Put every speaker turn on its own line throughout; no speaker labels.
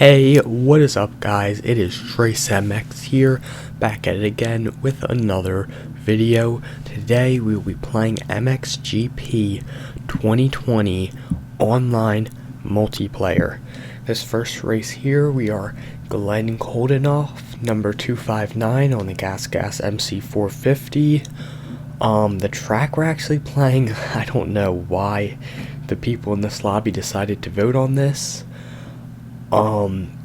Hey, what is up guys? It is Trace MX here, back at it again with another video. Today we will be playing Mxgp 2020 online multiplayer. This first race here, we are Glenn Koldenoff, number 259 on the Gas MC450. The track we're actually playing, I don't know why the people in this lobby decided to vote on this.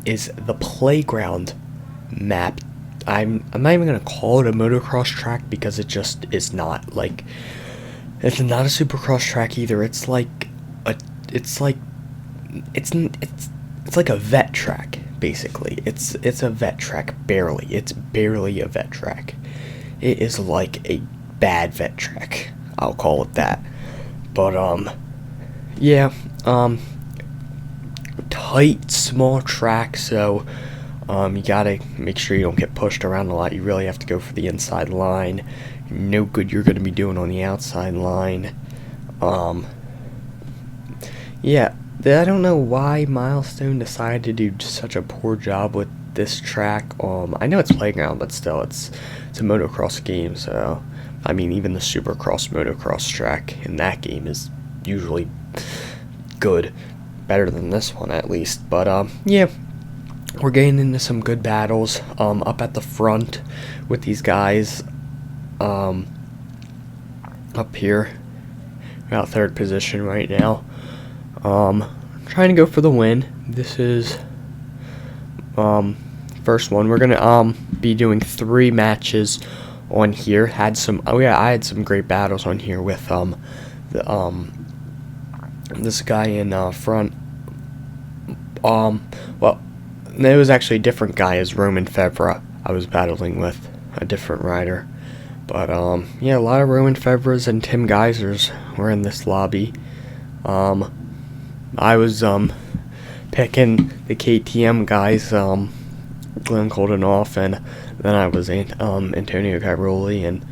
Is the playground map. I'm not even gonna call it a motocross track because it just is not. Like, it's not a supercross track either. It's like a vet track basically. It's a vet track barely. It's barely a vet track. It is like a bad vet track. I'll call it that. But yeah, tight, small track, so you gotta make sure you don't get pushed around a lot. You really have to go for the inside line. No good you're gonna be doing on the outside line. Yeah, I don't know why Milestone decided to do such a poor job with this track. I know it's playground, but still, it's a motocross game, so I mean, even the supercross motocross track in that game is usually good. Better than this one at least. But yeah, we're getting into some good battles up at the front with these guys up here. About third position right now. Trying to go for the win. This is first one. We're gonna be doing 3 matches on here. I had some great battles on here with this guy in front. Well, it was actually a different guy as Roman Febvre. I was battling with a different rider. But yeah, a lot of Roman Febvres and Tim Geisers were in this lobby. I was picking the KTM guys, Glenn Koldenoff, and then I was Antonio Cairoli and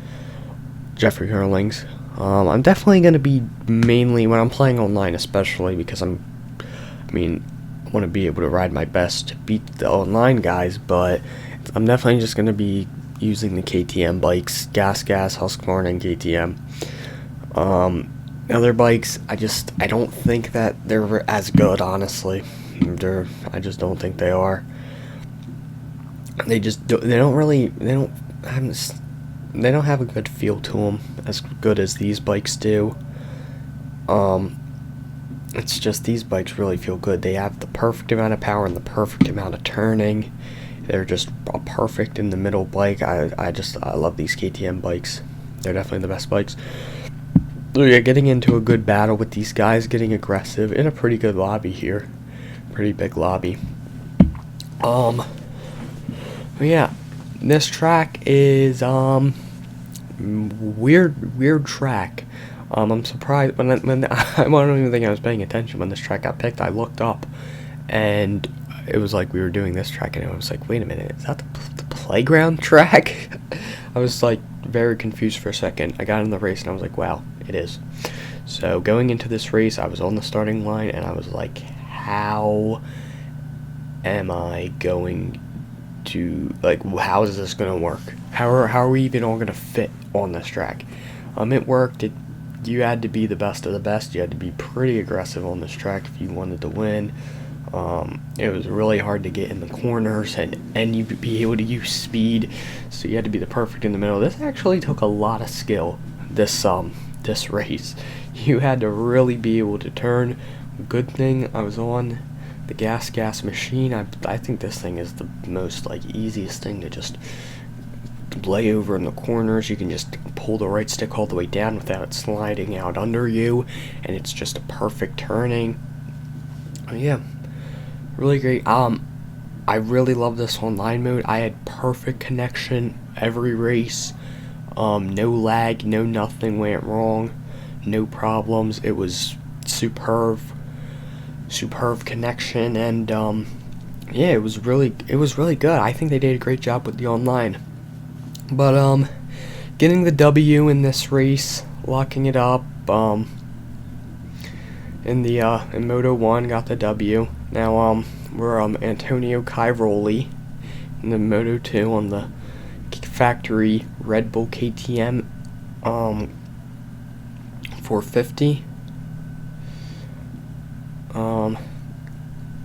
Jeffrey Hurlings. I'm definitely going to be mainly, when I'm playing online especially, because I want to be able to ride my best to beat the online guys, but I'm definitely just going to be using the KTM bikes, Gas, Husqvarna, and KTM. Other bikes, I don't think that they're as good, honestly. I just don't think they are. They don't have a good feel to them, as good as these bikes do. It's just these bikes really feel good. They have the perfect amount of power and the perfect amount of turning. They're just a perfect in the middle bike. I love these KTM bikes. They're definitely the best bikes. So yeah, getting into a good battle with these guys, getting aggressive in a pretty good lobby here. Pretty big lobby. Yeah, this track is weird track. I'm surprised when I don't even think I was paying attention when this track got picked. I looked up and it was like we were doing this track, and I was like, wait a minute, is that the playground track? I was like very confused for a second. I got in the race and I was like, wow, it is. So going into this race, I was on the starting line and I was like, how am I going to, like, how is this gonna work? How are we even all gonna fit on this track? It worked. You had to be the best of the best. You had to be pretty aggressive on this track if you wanted to win. It was really hard to get in the corners and you'd be able to use speed, so you had to be the perfect in the middle. This actually took a lot of skill, this race. You had to really be able to turn. Good thing I was on the gas machine. I think this thing is the most easiest thing to just lay over in the corners. You can just pull the right stick all the way down without it sliding out under you, and it's just a perfect turning. Yeah, really great. I really love this online mode. I had perfect connection every race. No lag, no nothing went wrong, no problems. It was superb connection, and yeah, it was really good. I think they did a great job with the online. But getting the W in this race, locking it up. In Moto 1, got the W. Now we're Antonio Cairoli in the Moto 2 on the factory Red Bull KTM 450.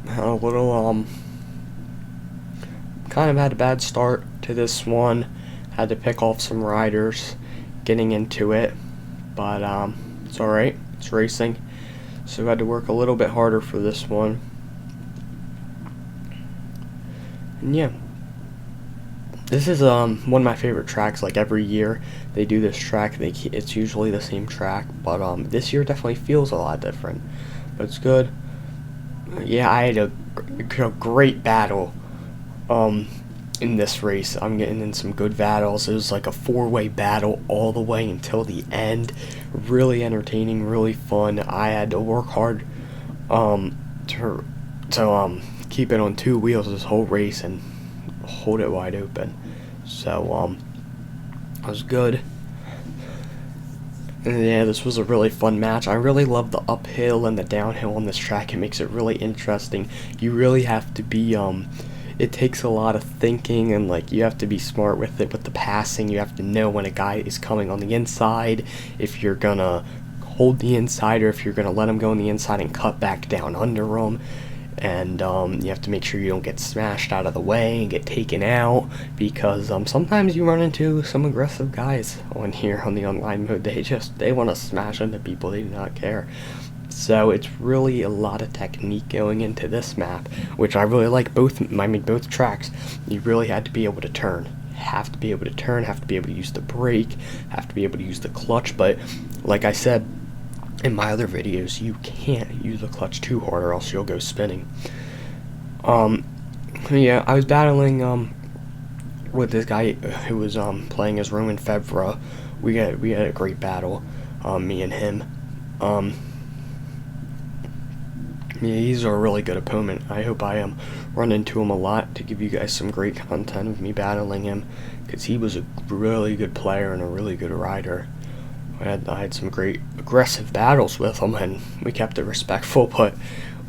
Had a little kind of had a bad start to this one. Had to pick off some riders getting into it, but it's alright. It's racing, so I had to work a little bit harder for this one. And yeah, this is one of my favorite tracks. Like every year they do this track, it's usually the same track, but this year definitely feels a lot different, but it's good. Yeah, I had a great battle in this race. I'm getting in some good battles. It was like a 4-way battle all the way until the end. Really entertaining, really fun. I had to work hard to keep it on 2 wheels this whole race and hold it wide open. So it was good. And yeah, this was a really fun match. I really love the uphill and the downhill on this track. It makes it really interesting. You really have to be it takes a lot of thinking, and like you have to be smart with it with the passing. You have to know when a guy is coming on the inside, if you're gonna hold the inside or if you're gonna let him go on the inside and cut back down under him. And you have to make sure you don't get smashed out of the way and get taken out, because sometimes you run into some aggressive guys on here on the online mode. They want to smash into people. They do not care. So it's really a lot of technique going into this map, which I really like. Both tracks, you really had to be able to turn. Have to be able to turn, have to be able to use the brake, have to be able to use the clutch. But like I said in my other videos, you can't use the clutch too hard or else you'll go spinning. Yeah, I was battling with this guy who was playing as Roman Febvre. We had a great battle, me and him. Yeah, he's a really good opponent. I hope I run into him a lot to give you guys some great content of me battling him, because he was a really good player and a really good rider. I had some great aggressive battles with him, and we kept it respectful, but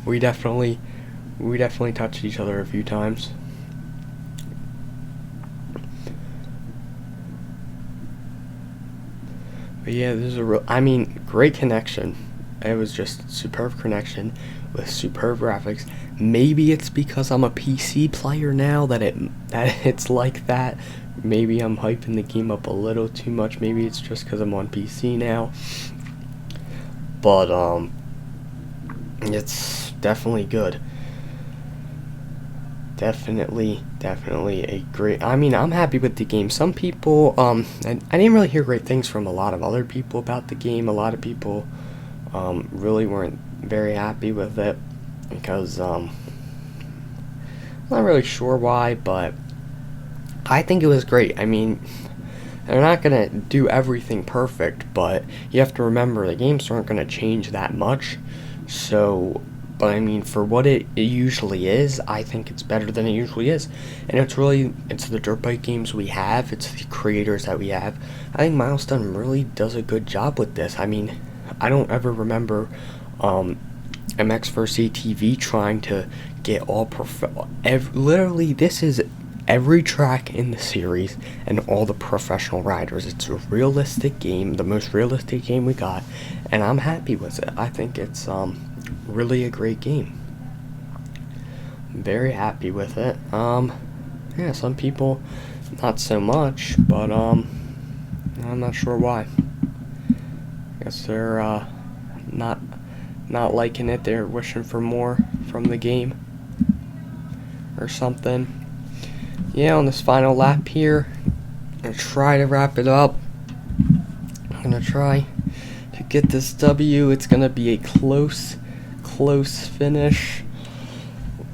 we definitely touched each other a few times. But yeah, this is great connection. It was just superb connection with superb graphics. Maybe it's because I'm a PC player now that it's like that. Maybe I'm hyping the game up a little too much. Maybe it's just because I'm on PC now. But it's definitely good. Definitely a great. I'm happy with the game. Some people, I didn't really hear great things from a lot of other people about the game. A lot of people really weren't very happy with it, because I'm not really sure why, but I think it was great. They're not gonna do everything perfect, but you have to remember the games aren't gonna change that much. So, but for what it usually is, I think it's better than it usually is. And it's the dirt bike games we have, it's the creators that we have. I think Milestone really does a good job with this. I don't ever remember Mxgp trying to get all literally, this is every track in the series and all the professional riders. It's a realistic game, the most realistic game we got, and I'm happy with it. I think it's really a great game. I'm very happy with it. Yeah, some people not so much, but I'm not sure why. I guess they're not liking it. They're wishing for more from the game or something. Yeah, on this final lap here, I'm gonna try to wrap it up. I'm gonna try to get this W. It's gonna be a close finish.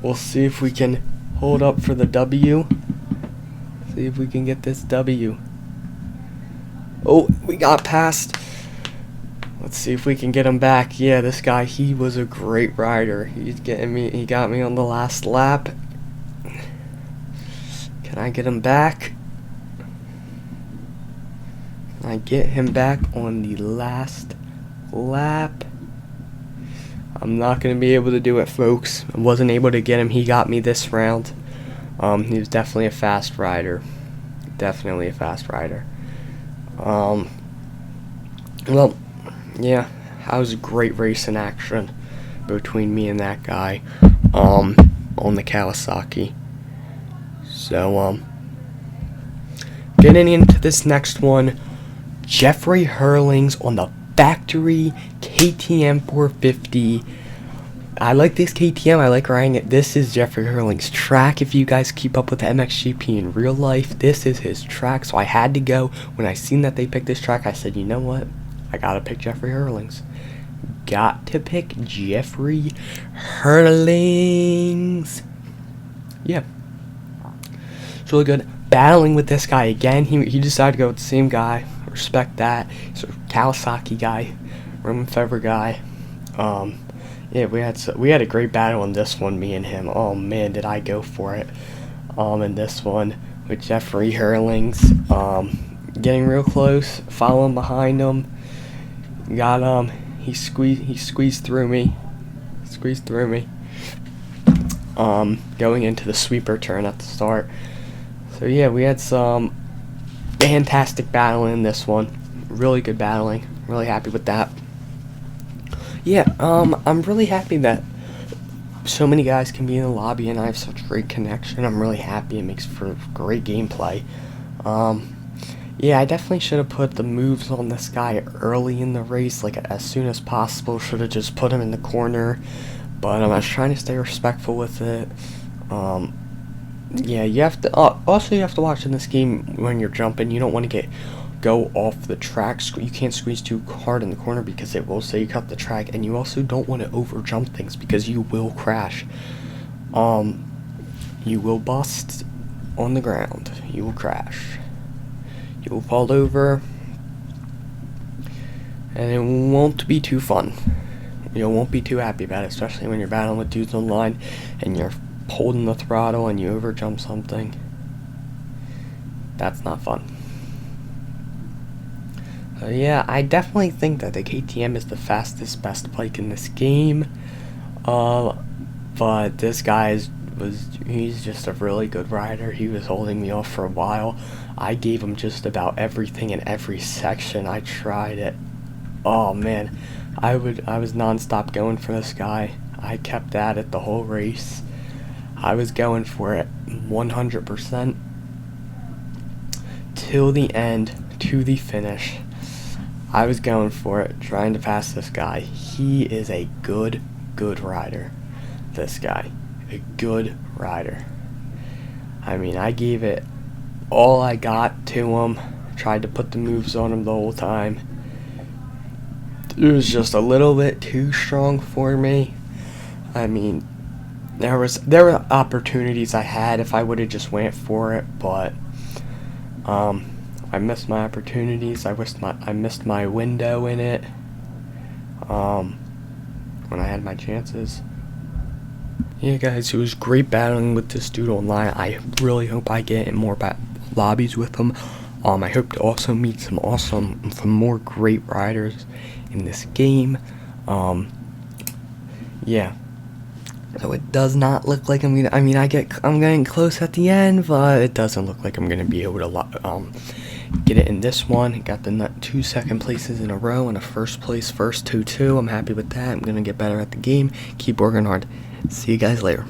We'll see if we can hold up for the W. See if we can get this W. Oh, we got past. Let's see if we can get him back. Yeah, this guy, he was a great rider. He got me on the last lap. Can I get him back? Can I get him back on the last lap? I'm not gonna be able to do it, folks. I wasn't able to get him. He got me this round. He was definitely a fast rider. Definitely a fast rider. Well, yeah, that was a great race in action between me and that guy, on the Kawasaki. So, getting into this next one, Jeffrey Hurlings on the factory KTM 450. I like this KTM. I like riding it. This is Jeffrey Hurlings' track. If you guys keep up with Mxgp in real life, this is his track. So I had to go. When I seen that they picked this track, I said, you know what? I gotta pick Jeffrey Hurlings. Got to pick Jeffrey Hurlings. Yeah. It's really good. Battling with this guy again. He decided to go with the same guy. Respect that. He's a Kawasaki guy. Roman Febvre guy. Yeah, we had a great battle in this one, me and him. Oh man, did I go for it. In this one with Jeffrey Hurlings. Getting real close, following behind him. Got he squeezed through me. Going into the sweeper turn at the start. So yeah, we had some fantastic battling in this one. Really good battling. Really happy with that. Yeah, I'm really happy that so many guys can be in the lobby and I have such great connection. I'm really happy. It makes for great gameplay. Yeah, I definitely should have put the moves on this guy early in the race, like as soon as possible. Should have just put him in the corner, but I was trying to stay respectful with it. Yeah, you have to. Also, you have to watch in this game when you're jumping. You don't want to go off the track. You can't squeeze too hard in the corner because it will say you cut the track, and you also don't want to over jump things because you will crash. You will bust on the ground. You will crash. You will fall over, and it won't be too fun. You won't be too happy about it, especially when you're battling with dudes online and you're holding the throttle and you over jump something. That's not fun. Yeah, I definitely think that the KTM is the fastest, best bike in this game. But this guy he's just a really good rider. He was holding me off for a while. I gave him just about everything in every section. I tried it. Oh man, I was non-stop going for this guy. I kept at it the whole race. I was going for it 100% till the end, to the finish. I was going for it, trying to pass this guy. He is a good rider. This guy, a good rider. I mean, I gave it all I got to him. Tried to put the moves on him the whole time. It was just a little bit too strong for me. I mean, there were opportunities I had if I would have just went for it, but I missed my opportunities. I missed my window in it. When I had my chances. Yeah, guys, it was great battling with this dude online. I really hope I get in more lobbies with him. I hope to also meet some more great riders in this game. Yeah. So it does not look like I'm getting close at the end, but it doesn't look like I'm gonna be able to get it in this one. Got the 2 second places in a row and a first place, first 2-2. I'm happy with that. I'm gonna get better at the game. Keep working hard. See you guys later.